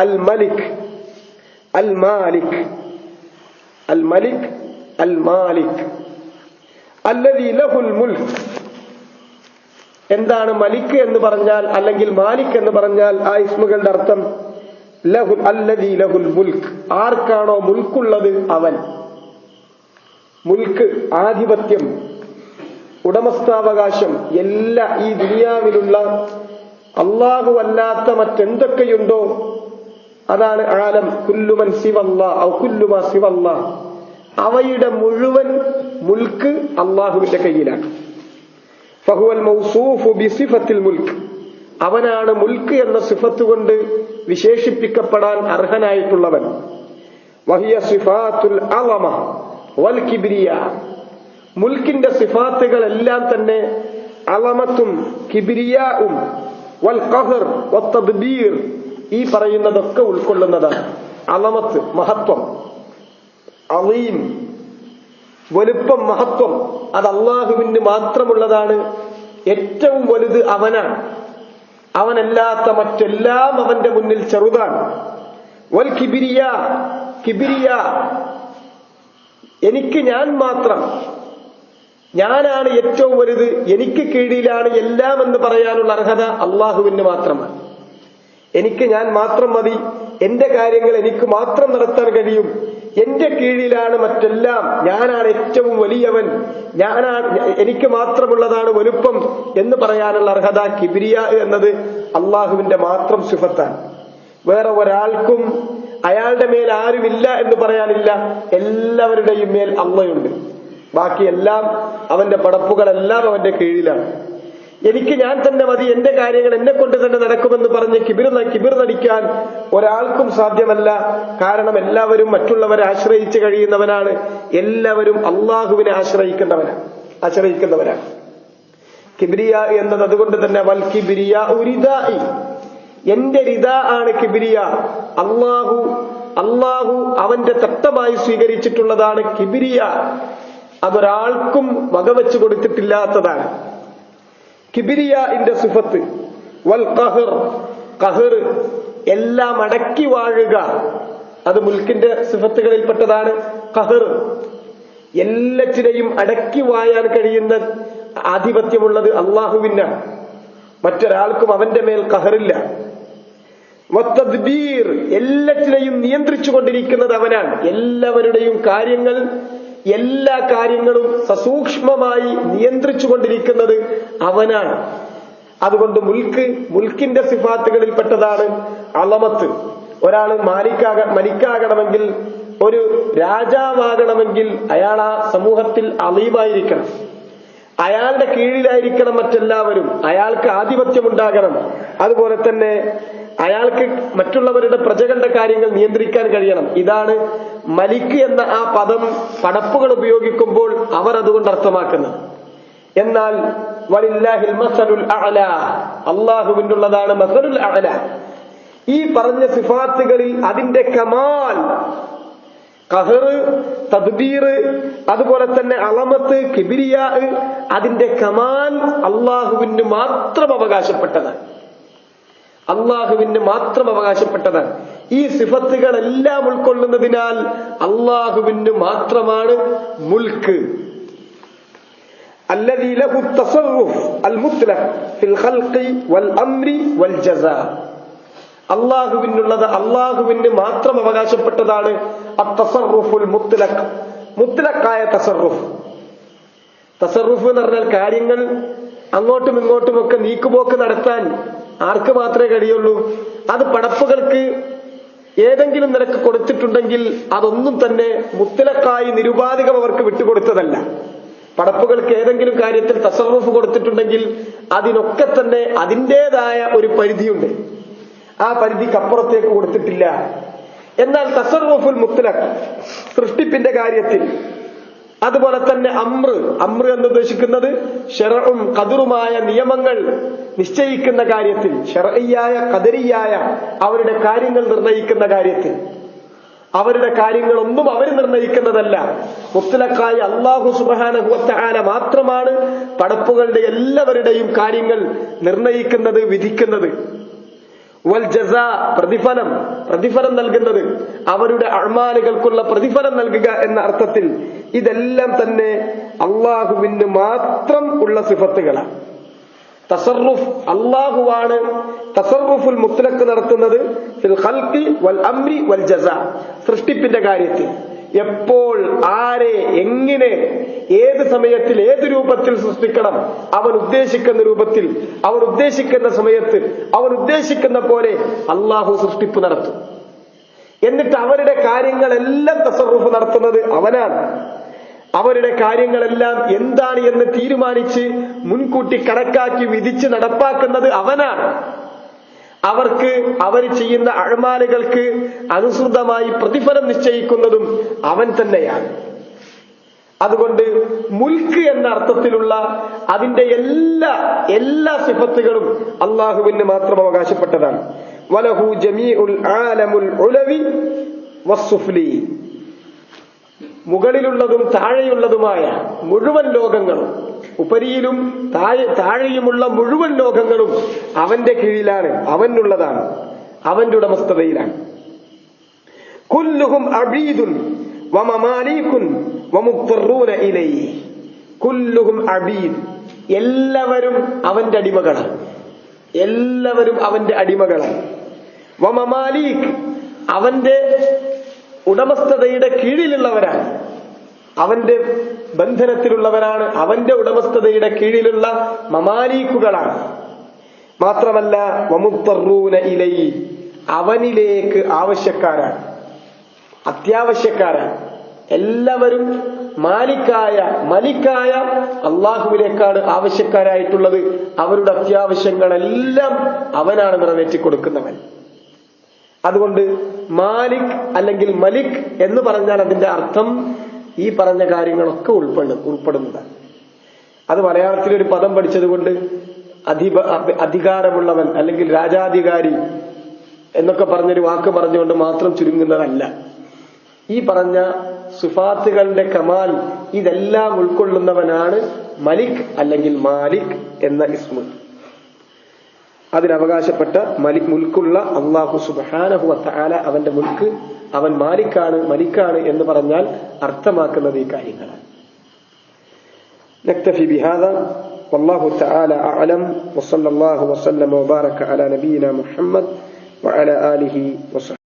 അൽ മലിക് അൽ മാലിക് അൽ മലിക് അൽ മാലിക് അല്ലദീ ലഹുൽ മുൽക്ക്. എന്താണ് മലിക് എന്ന് പറഞ്ഞാൽ, അല്ലെങ്കിൽ മാലിക് എന്ന് പറഞ്ഞാൽ ആ ഇസ്മുകളുടെ അർത്ഥം ലഹുൽ അല്ലദീ ലഹുൽ മുൽക്ക്, ആർക്കാണോ മുൽക്കുള്ളത് അവൻ. മുൽക്ക്, ആധിപത്യം, ഉടമസ്ഥാവകാശം, എല്ലാ ഈ ദുനിയാവിലുള്ള അല്ലാഹു അല്ലാത്ത മറ്റെന്തൊക്കെയുണ്ടോ അതാണ് ആലം. കുല്ലുമൻ സിവല്ലാഹ് ഔ കുല്ലുമാ സിവല്ലാഹ്, അവയുടെ മുഴുവൻ മുൽക്ക് അല്ലാഹുവിന്റെ കയ്യിലാണ്. ഫഹുവൽ മൗസൂഫു ബിസിഫത്തിൽ മുൽക്ക്, അവനാണ് മുൽക്ക് എന്ന സിഫത്ത് കൊണ്ട് വിശേഷിപ്പിക്കപ്പെടാൻ അർഹനായിട്ടുള്ളവൻ. വഹിയ സിഫാത്തുൽ അളമ വൽ കിബ്രിയ, മുൽക്കിന്റെ സിഫാത്തുകളെല്ലാം തന്നെ അളമത്തും കിബ്രിയാഉം വൽ ഖഹർ വത്തദ്ബീർ, ഈ പറയുന്നതൊക്കെ ഉൾക്കൊള്ളുന്നതാണ്. അളമത്ത് മഹത്വം, അളീം വലുപ്പം, മഹത്വം, അത് അള്ളാഹുവിന് മാത്രമുള്ളതാണ്. ഏറ്റവും വലുത് അവനാണ്. അവനല്ലാത്ത മറ്റെല്ലാം അവന്റെ മുന്നിൽ ചെറുതാണ്. വൽ കിബിരിയ, കിബിരിയ, എനിക്ക് ഞാൻ മാത്രം, ഞാനാണ് ഏറ്റവും വലുത്, എനിക്ക് കീഴിലാണ് എല്ലാം എന്ന് പറയാനുള്ള അർഹത അള്ളാഹുവിന് മാത്രമാണ്. എനിക്ക് ഞാൻ മാത്രം മതി, എന്റെ കാര്യങ്ങൾ എനിക്ക് മാത്രം നടത്താൻ കഴിയും, എന്റെ കീഴിലാണ് മറ്റെല്ലാം, ഞാനാണ് ഏറ്റവും വലിയവൻ, എനിക്ക് മാത്രമുള്ളതാണ് വലുപ്പം എന്ന് പറയാനുള്ള അർഹത കിബ്രിയ എന്നത് അള്ളാഹുവിന്റെ മാത്രം സിഫത്താണ്. വേറെ ഒരാൾക്കും അയാളുടെ മേൽ ആരുമില്ല എന്ന് പറയാനില്ല. എല്ലാവരുടെയും മേൽ അള്ളയുണ്ട്. ബാക്കിയെല്ലാം അവന്റെ പടപ്പുകളെല്ലാം അവന്റെ കീഴിലാണ്. എനിക്ക് ഞാൻ തന്നെ മതി, എന്റെ കാര്യങ്ങൾ എന്നെ കൊണ്ട് തന്നെ നടക്കുമെന്ന് പറഞ്ഞ് കിബിർ നടിക്കാൻ ഒരാൾക്കും സാധ്യമല്ല. കാരണം എല്ലാവരും മറ്റുള്ളവരെ ആശ്രയിച്ച് കഴിയുന്നവനാണ്. എല്ലാവരും അള്ളാഹുവിനെ ആശ്രയിക്കുന്നവരാണ്. കിബ്രിയ എന്നത് അതുകൊണ്ട് തന്നെ വൽ കിബ്രിയ ഉരിദാഇ, എന്റെ റിദ ആണ് കിബ്രിയ. അള്ളാഹു അവന്റെ തട്ടമായി സ്വീകരിച്ചിട്ടുള്ളതാണ് കിബ്രിയ. അതൊരാൾക്കും വകവെച്ചു കൊടുത്തിട്ടില്ലാത്തതാണ് കിബ്രിയാഇന്റെ സിഫത്ത്. വൽ ഖഹർ, ഖഹർ, എല്ലാം അടക്കി വാഴുക, അത് മുൽക്കിന്റെ സിഫത്തുകളിൽപ്പെട്ടതാണ്. ഖഹർ, എല്ലാറ്റിനെയും അടക്കി വായാൻ കഴിയുന്ന ആധിപത്യമുള്ളത് അള്ളാഹുവിനാണ്. മറ്റൊരാൾക്കും അവന്റെ മേൽ ഖഹറില്ല. വത്തദ്ബീർ, എല്ലാറ്റിനെയും നിയന്ത്രിച്ചു കൊണ്ടിരിക്കുന്നത് അവനാണ്. എല്ലാവരുടെയും കാര്യങ്ങൾ, എല്ലാ കാര്യങ്ങളും സസൂക്ഷ്മമായി നിയന്ത്രിച്ചു കൊണ്ടിരിക്കുന്നത് അവനാണ്. അതുകൊണ്ട് മുൽക്കിന്റെ സിഫാത്തുകളിൽപ്പെട്ടതാണ് അളമത്ത്. ഒരാൾ മലിക്കാകണമെങ്കിൽ, ഒരു രാജാവാകണമെങ്കിൽ അയാൾ ആ സമൂഹത്തിൽ അളീമായിരിക്കണം. അയാളുടെ കീഴിലായിരിക്കണം മറ്റെല്ലാവരും. അയാൾക്ക് ആധിപത്യമുണ്ടാകണം. അതുപോലെ തന്നെ അയാൾക്ക് മറ്റുള്ളവരുടെ പ്രജകളുടെ കാര്യങ്ങൾ നിയന്ത്രിക്കാൻ കഴിയണം. ഇതാണ് മലിക്ക് എന്ന ആ പദം പടപ്പുകൾ ഉപയോഗിക്കുമ്പോൾ അവർ അതുകൊണ്ട് അർത്ഥമാക്കുന്നത്. എന്നാൽ വലില്ലാഹിൽ മസലുൽ അഅല, അള്ളാഹുവിനുള്ളതാണ് മസലുൽ അഅല. ഈ പറഞ്ഞ സിഫാത്തുകളിൽ അതിന്റെ കമാൽ, ഖഹർ, തദ്ബീർ, അതുപോലെ തന്നെ അളമത്ത്, കിബ്രിയാ, അതിന്റെ കമാൽ അള്ളാഹുവിന് മാത്രം അവകാശപ്പെട്ടതാണ്. അള്ളാഹുവിന് മാത്രം അവകാശപ്പെട്ടതാണ്. ഈ സിഫത്തുകളെല്ലാം ഉൾക്കൊള്ളുന്നതിനാൽ അള്ളാഹുവിന് മാത്രമാണ് മുൽക്ക്. അല്ലദീ ലഹു തസറുഫ് അൽ മുത്ലഖ് ഫിൽ ഖൽഖി വൽ അംരി വൽ ജസാ, അള്ളാഹുവിനുള്ളത് അള്ളാഹുവിന് മാത്രം അവകാശപ്പെട്ടതാണ്. അത്തസറുഫുൽ മുത്ലഖ്, മുത്ലഖായ തസറുഫ്. തസറുഫ് എന്ന് പറഞ്ഞാൽ കാര്യങ്ങൾ അങ്ങോട്ടും ഇങ്ങോട്ടുമൊക്കെ നീക്കുപോക്ക് നടത്താൻ ആർക്ക് മാത്രമേ കഴിയുള്ളൂ? അത് പടപ്പുകൾക്ക് ഏതെങ്കിലും നിരക്ക് കൊടുത്തിട്ടുണ്ടെങ്കിൽ അതൊന്നും തന്നെ മുത്തലക്കായി നിരുപാധികം അവർക്ക് വിട്ടുകൊടുത്തതല്ല. പടപ്പുകൾക്ക് ഏതെങ്കിലും കാര്യത്തിൽ തസറുഫ് കൊടുത്തിട്ടുണ്ടെങ്കിൽ അതിനൊക്കെ തന്നെ അതിൻ്റെതായ ഒരു പരിധിയുണ്ട്. ആ പരിധിക്കപ്പുറത്തേക്ക് കൊടുത്തിട്ടില്ല. എന്നാൽ തസറുഫുൽ മുത്തലഖ്, സൃഷ്ടിപ്പിന്റെ കാര്യത്തിൽ, അതുപോലെ തന്നെ അമ്ര എന്ന് ഉദ്ദേശിക്കുന്നത് ശറഉം ഖദറുമായ നിയമങ്ങൾ നിശ്ചയിക്കുന്ന കാര്യത്തിൽ, ശറഇയ്യായ ഖദരിയായ അവരുടെ കാര്യങ്ങൾ നിർണയിക്കുന്ന കാര്യത്തിൽ, അവരുടെ കാര്യങ്ങളൊന്നും അവർ നിർണയിക്കുന്നതല്ല. മുത്തലഖായ അല്ലാഹു സുബ്ഹാനഹു വ തആല മാത്രമാണ് പടപ്പുകളുടെ എല്ലാവരുടെയും കാര്യങ്ങൾ നിർണയിക്കുന്നത്, വിധിക്കുന്നത്. വൽ ജസാ, പ്രതിഫലം നൽകുന്നത്, അവരുടെ അഅ്മാലുകൾക്കുള്ള പ്രതിഫലം നൽകുക എന്ന അർത്ഥത്തിൽ ഇതെല്ലാം തന്നെ അള്ളാഹുവിന് മാത്രം ഉള്ള സിഫത്തുകളാണ്. തസറുഫ്, അള്ളാഹുവാണ് തസറുഫുൽ മുത്ലഖ് നടത്തുന്നത് ഫിൽ ഖൽഖി വൽ അംരി വൽ ജസാ, സൃഷ്ടിപ്പിന്റെ കാര്യത്തിൽ. എപ്പോൾ, ആരെ, എങ്ങനെ, ഏത് സമയത്തിൽ, ഏത് രൂപത്തിൽ സൃഷ്ടിക്കണം, അവൻ ഉദ്ദേശിക്കുന്ന രൂപത്തിൽ, അവൻ ഉദ്ദേശിക്കുന്ന സമയത്ത്, അവൻ ഉദ്ദേശിക്കുന്ന പോലെ അള്ളാഹു സൃഷ്ടിപ്പ് നടത്തും. എന്നിട്ട് അവരുടെ കാര്യങ്ങളെല്ലാം തസറുഫ് നടത്തുന്നത് അവനാണ്. അവരുടെ കാര്യങ്ങളെല്ലാം എന്താണ് എന്ന് തീരുമാനിച്ച് മുൻകൂട്ടി കണക്കാക്കി വിധിച്ച് നടപ്പാക്കുന്നത് അവനാണ്. അവർ ചെയ്യുന്ന അഅ്മാലുകൾക്ക് അനുസൃതമായി പ്രതിഫലം നിശ്ചയിക്കുന്നതും അവൻ തന്നെയാണ്. അതുകൊണ്ട് മുൽക്ക് എന്ന അർത്ഥത്തിലുള്ള അതിന്റെ എല്ലാ സിഫത്തുകളും അള്ളാഹുവിന് മാത്രം അവകാശപ്പെട്ടതാണ്. വലഹു ജമീഉൽ ആലമുൽ ഉലവി വസ്സുഫ്ലി, മുകളിലുള്ളതും താഴെയുള്ളതുമായ മുഴുവൻ ലോകങ്ങളും, ഉപരിയിലും താഴെയുമുള്ള മുഴുവൻ ലോകങ്ങളും അവന്റെ കീഴിലാണ്, അവനുള്ളതാണ്, അവന്റെ ഉടമസ്ഥതയിലാണ്. കുല്ലുഹും അബീദുൻ വമമാലീകുൻ വമുഖ്തറൂന ഇലൈഹി. കുല്ലുഹും അബീദ്, എല്ലാവരും അവന്റെ അടിമകളാണ്, എല്ലാവരും അവന്റെ അടിമകളാണ്. വമമാലീക്, അവന്റെ ഉടമസ്ഥതയുടെ കീഴിലുള്ളവരാണ്, അവന്റെ ബന്ധനത്തിലുള്ളവരാണ്, അവന്റെ ഉടമസ്ഥതയുടെ കീഴിലുള്ള മമാലീക്കുകളാണ്. മാത്രമല്ല വമുഖ്തറൂന ഇലൈഹി, അവനിലേക്ക് ആവശ്യക്കാരാണ്, അത്യാവശ്യക്കാരാണ്. എല്ലാവരും മലിക്കായ അള്ളാഹുവിലേക്കാണ് ആവശ്യക്കാരായിട്ടുള്ളത്. അവരുടെ അത്യാവശ്യങ്ങളെല്ലാം അവനാണ് നിറവേറ്റി കൊടുക്കുന്നവൻ. അതുകൊണ്ട് മാലിക് അല്ലെങ്കിൽ മലിക് എന്ന് പറഞ്ഞാൽ അതിന്റെ അർത്ഥം ഈ പറഞ്ഞ കാര്യങ്ങളൊക്കെ ഉൾപ്പെടുന്നതാണ്. അത് മലയാളത്തിൽ ഒരു പദം പഠിച്ചത് കൊണ്ട് അധികാരമുള്ളവൻ അല്ലെങ്കിൽ രാജാധികാരി എന്നൊക്കെ പറഞ്ഞൊരു വാക്ക് പറഞ്ഞുകൊണ്ട് മാത്രം ചുരുങ്ങുന്നതല്ല. ഈ പറഞ്ഞ സിഫാത്തുകളുടെ കമാൽ ഇതെല്ലാം ഉൾക്കൊള്ളുന്നവനാണ് മലിക് അല്ലെങ്കിൽ മാലിക് എന്ന ഇസ്മ. അതിനവകാശപ്പെട്ട മുൽക്കുള്ള അല്ലാഹു സുബ്ഹാനഹു വ തആല, അവന്റെ മുൽക്ക്, അവൻ മലിക്കാണ് എന്ന് പറഞ്ഞാൽ അർത്ഥമാക്കുന്നത് ഈ കാര്യങ്ങളാണ്. നക്തഫി ബിഹാദാ വല്ലാഹു തആല അഅലം വസല്ലല്ലാഹു വസല്ലമ വബാറക അലാ നബിയിനാ മുഹമ്മദ് വഅലാ ആലിഹി വസഹ്ബിഹി.